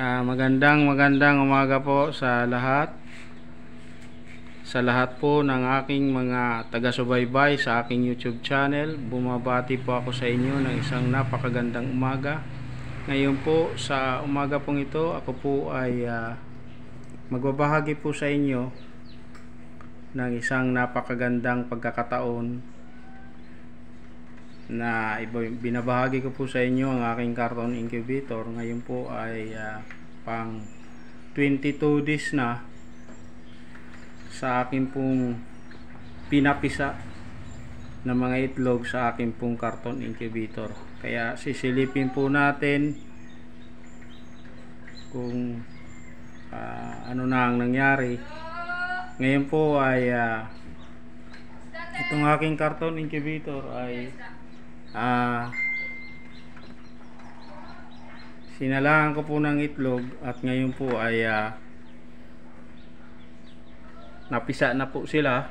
Magandang umaga po sa lahat. Sa lahat po ng aking mga taga-subaybay sa aking YouTube channel, bumabati po ako sa inyo ng isang napakagandang umaga. Ngayon po sa umaga pong ito, ako po ay magbabahagi po sa inyo ng isang napakagandang pagkakataon na binabahagi ko po sa inyo ang aking carton incubator. Ngayon po ay pang 22 days na sa akin pong pinapisa ng mga itlog sa akin pong carton incubator. Kaya sisilipin po natin kung ano na ang nangyari. Ngayon po ay itong aking carton incubator ay sinalangan ko po ng itlog at ngayon po ay napisa na po sila.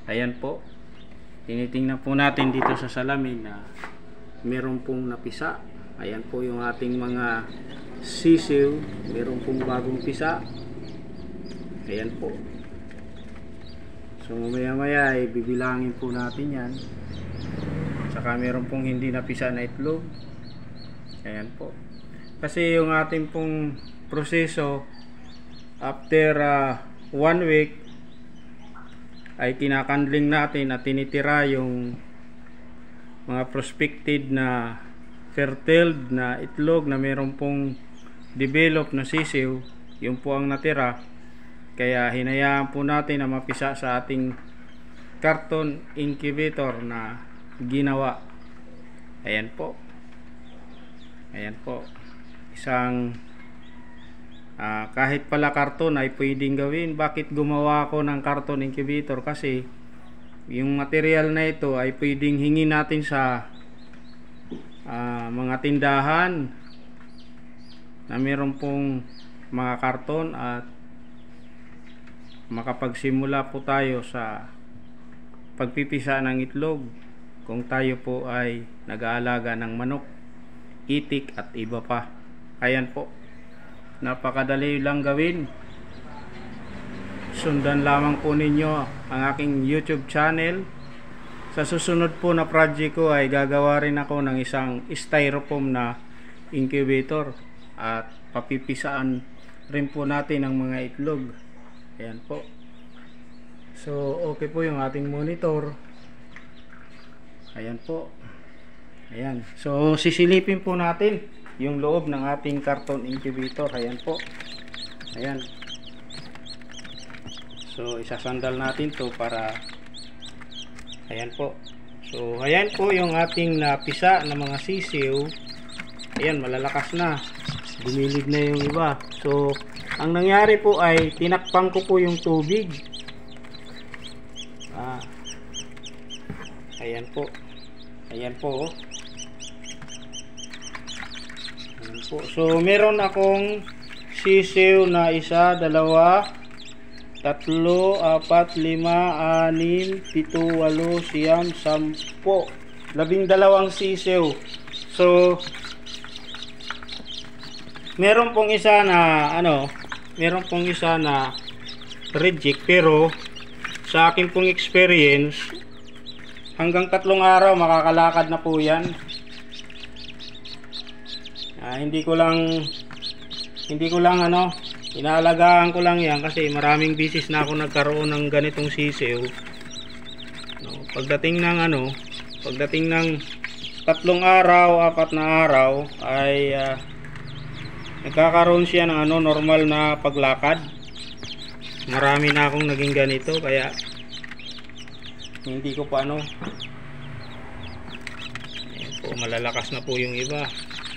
Ayan po, tinitingnan po natin dito sa salamin na meron pong napisa. Ayan po yung ating mga sisiw, meron pong bagong pisa. Ayan po. So mamaya maya ay bibilangin po natin yan. Saka meron pong hindi napisa na itlog. Ayan po. Kasi yung ating pong proseso after 1 week ay kinakandling natin at tinitira yung mga prospected na fertile na itlog na meron pong develop na sisiw. Yung po ang natira. Kaya hinayaan po natin na mapisa sa ating carton incubator na ginawa. Ayan po. Ayan po. Isang kahit pala karton ay pwedeng gawin. Bakit gumawa ako ng carton incubator? Kasi yung material na ito ay pwedeng hingin natin sa mga tindahan na meron pong mga karton at makapagsimula po tayo sa pagpipisa ng itlog kung tayo po ay nag-aalaga ng manok, itik at iba pa. Ayan po, napakadali lang gawin. Sundan lamang po ninyo ang aking YouTube channel. Sa susunod po na project ko ay gagawa rin ako ng isang styrofoam na incubator at papipisaan rin po natin ang mga itlog. Ayan po. So okay po yung ating monitor. Ayan po. Ayan. So sisilipin po natin yung loob ng ating carton incubator. Ayan po. Ayan. So isasandal natin to para ayan po. So ayan po yung ating napisa na mga sisiw. Ayan, malalakas na. Bumilid na yung iba. So ang nangyari po ay tinakpan ko po yung tubig. Ayan po. Ayan po. Ayan po. So meron akong sisiw na 1, 2, 3, 4, 5, 6, 7, 8, 9, 10, 12 sisiw. So meron pong isa na reject, pero sa akin pong experience hanggang 3 araw makakalakad na po yan. Hindi ko lang inaalagaan ko lang yan kasi maraming bisis na ako nagkaroon ng ganitong sisiw. Pagdating ng 3 araw, 4 na araw ay nagkakaroon siya ng normal na paglakad. Marami na akong naging ganito kaya hindi ko pa ayan po, malalakas na po yung iba.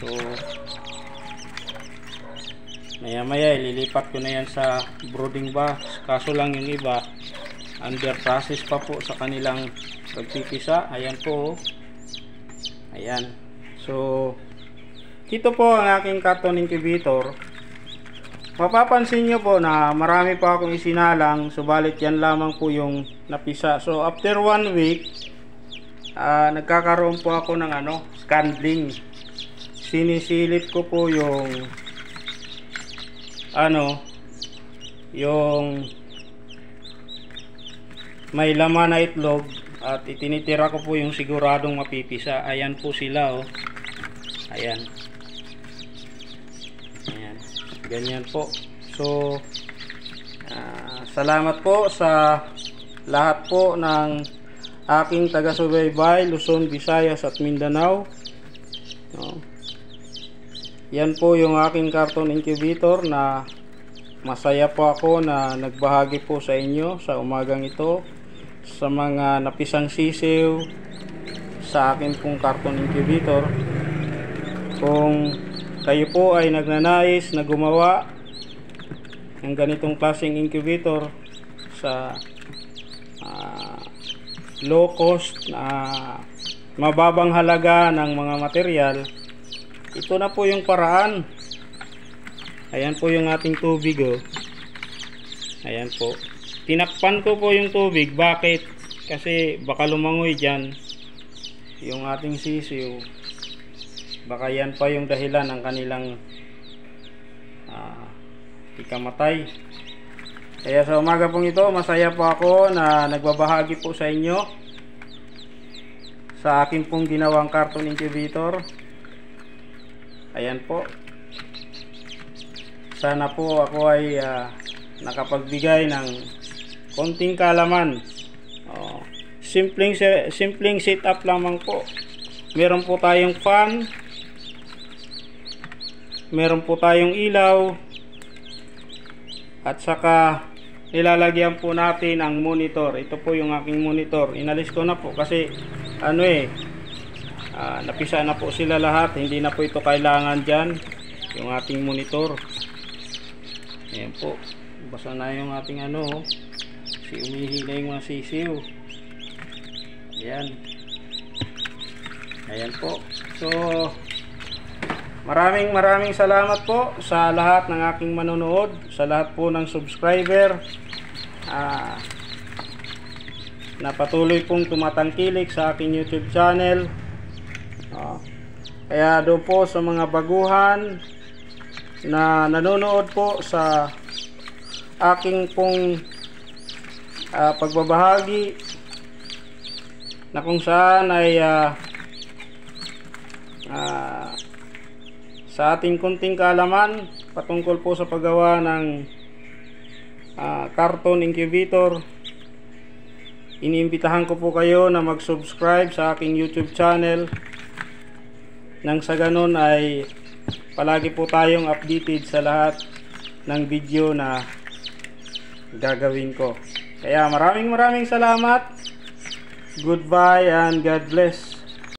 So maya maya ililipat ko na yan sa brooding box. Kaso lang yung iba under process pa po sa kanilang pagpipisa. Ayan po. Ayan. So ito po ang aking carton incubator. Mapapansin nyo po na marami pa akong isinalang, subalit yan lamang po yung napisa. So after 1 week nagkakaroon po ako ng candling. Sinisilip ko po yung ano, yung may laman na itlog at itinitira ko po yung siguradong mapipisa. Ayan po sila, oh. Ayan. Ayan. Ganyan po. So, salamat po sa lahat po ng aking taga-subaybay, Luzon, Visayas at Mindanao. No? Yan po yung aking carton incubator na masaya po ako na nagbahagi po sa inyo sa umagang ito, sa mga napisang sisiw sa akin pong carton incubator. Kung kayo po ay nagnanais na gumawa ng ganitong klaseng incubator sa low cost na mababang halaga ng mga material, ito na po yung paraan. Ayan po yung ating tubig, oh. Ayan po. Tinakpan ko po yung tubig. Bakit? Kasi baka lumangoy dyan yung ating sisiw. Baka yan pa yung dahilan ng kanilang ikamatay. Kaya sa umaga pong ito, masaya po ako na nagbabahagi po sa inyo sa akin pong ginawang carton incubator. Ayan po. Sana po ako ay nakapagbigay ng konting kaalaman. Simpleng setup lamang po. Meron po tayong fan, meron po tayong ilaw, at saka nilalagyan po natin ang monitor. Ito po yung aking monitor. Inalis ko na po kasi napisa na po sila lahat. Hindi na po ito kailangan dyan, yung ating monitor. Ayan po, basa na yung ating umihi na yung mga sisiw. Ayan. Ayan po. So, maraming salamat po sa lahat ng aking manonood, sa lahat po ng subscriber na patuloy pong tumatangkilik sa aking YouTube channel. Kaya doon po sa mga baguhan na nanonood po sa aking pong pagbabahagi, na kung saan ay sa ating kunting kaalaman patungkol po sa paggawa ng carton incubator, iniimbitahan ko po kayo na mag-subscribe sa aking YouTube channel, nang sa ganun ay palagi po tayong updated sa lahat ng video na gagawin ko. Kaya maraming salamat. Goodbye and God bless.